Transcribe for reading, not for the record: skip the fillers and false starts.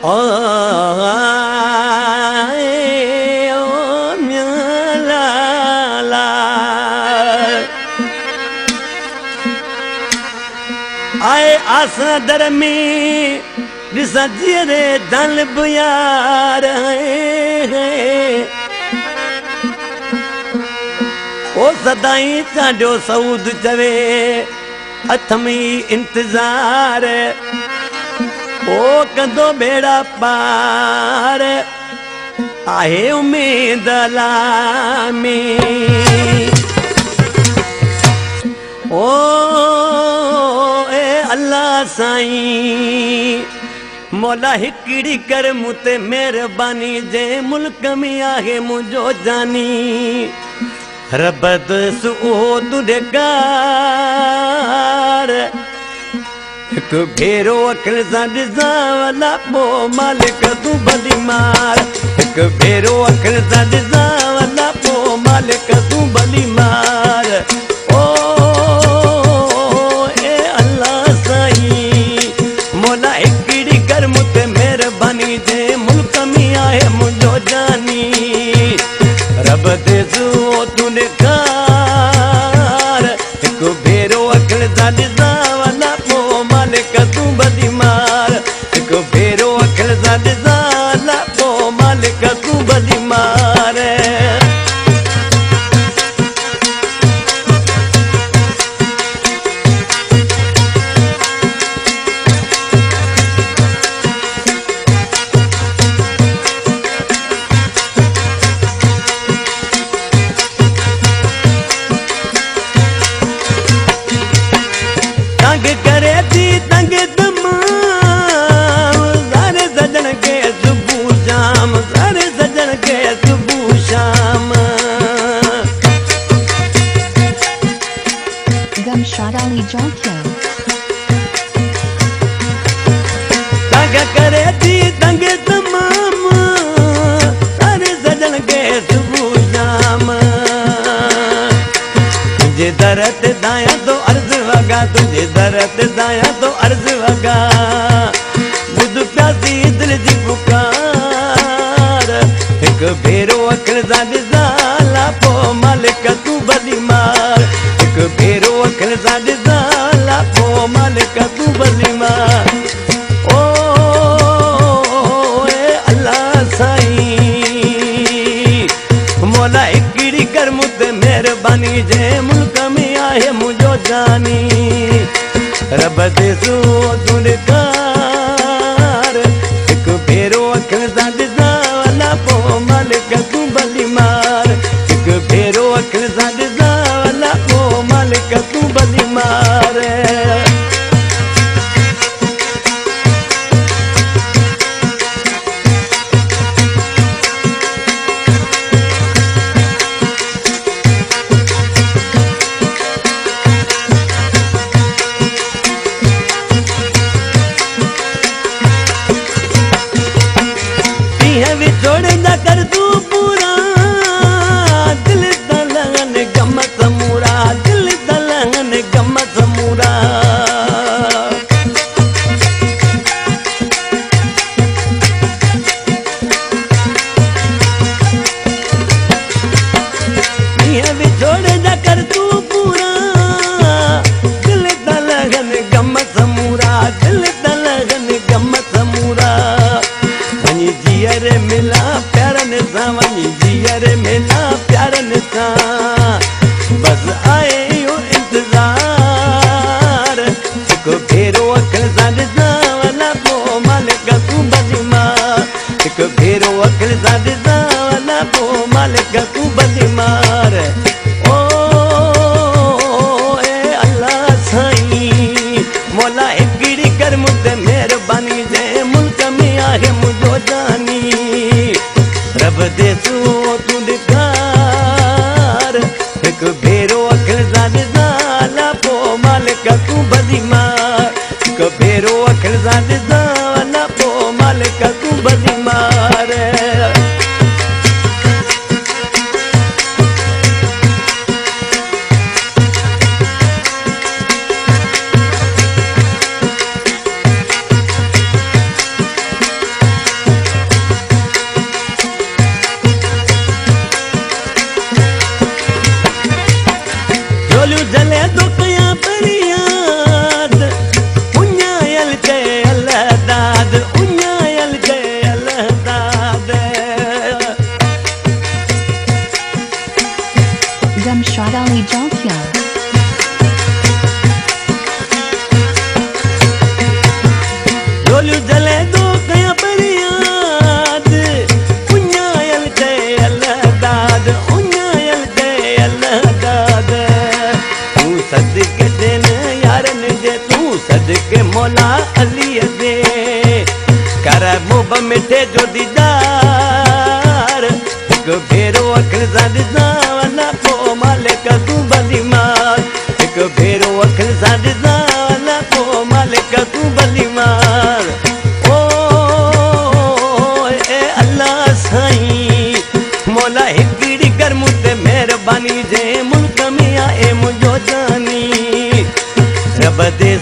ओ म्याला आए आसा दरमी दिसा जीरे दल बुयार ओ सदाई चाडो सऊद चवे अथमी इंतजार ओ कंदो बेड़ा पार आहे उम्मीद लामी ओ ए अल्लाह साईं मौला हिकड़ी कर मुते मेहरबानी जे मुल्क में आहे मुझो जानी रब सुओद कार एक भेरो अखिल सां ॾिसां वला पोइ मालिक तूं भली मार एक भेरो अखिल सां ॾिसां वला पोइ मालिक तूं भली मार ओ ए अल्लाह साईं मौला हिकड़ी कर मुते मेहरबानी जे मुल्क में आहे मुंहिंजो जानी रब दे सुओद कार एक भेरो अखिल सां ॾिसां वला पोइ मालिक तूं भली मार एक भेरो अखिल सां ॾिसां वला पोइ मालिक तूं भली मार तंग करे थी तंग तमाम सारे सजन के सुबह शाम सारे सजन के सुबह शाम Gumshot Ali Jokyo. तंग करे थी तंग तमाम सारे सजन के सुबह शाम तुझे दर ते दाया तो अर्ज वगा तुझे दर ते दाया तो अर्ज वगा बुध प्यासी दिल जी पुकार एक भेरो अखिल सां ॾिसां ला पोइ मालिक तूं भली मार एक भेरो अखिल सां ॾिसां ला पोइ मालिक तूं भली मार ओ ए अल्लाह साईं मौला हिकड़ी कर मुते मेहरबानी जे मुल्क में आहे मुझो जानी रब दे सुओद कार एक भेरो अखिल सां ॾिसां वला पोइ मालिक तूं भली मार एक भेरो अखिल सां ॾिसां वला पोइ मालिक तूं भली मार जोड़े जा कर तू पूरा दिल दलहन गम समूरा दिल दलहन गम समूरा भी जोड़े जा कर तू पूरा दिल दलहन गम समूरा दिल दलहन गम समूरा वनी जियर मिला प्यारन सां वनी जियर मिला प्यारन सां बस आए यो इंतजार एक भेरो अखिल सां ॾिसां वला पोइ मालिक तूं भली मार एक भेरो अखिल सां ॾिसां वला पोइ मालिक तूं भली मार ओ ए अल्लाह साईं मौला हिकड़ी कर मुते मेहरबानी जे मुल्क में आहे मुझो जानी रब दे सुओद कार एक भेरो अखिल सां ॾिसां ला पोइ मालिक तूं भली मार एक भेरो अखिल सां ॾिसां ला पोइ मालिक तूं भली मार प्यारा मुंह मिठे जो दीदार हिक भेरो अखिर सां ॾिसां वञा पोइ मालिक तूं भली मार हिक भेरो अखिर सां ॾिसां वञा पोइ मालिक तूं भली मार ओ ए अल्लाह साईं मौला हिकिड़ी कर मूं ते महिरबानी जे मुल्क में आहे मुंहिंजो जानी रब दे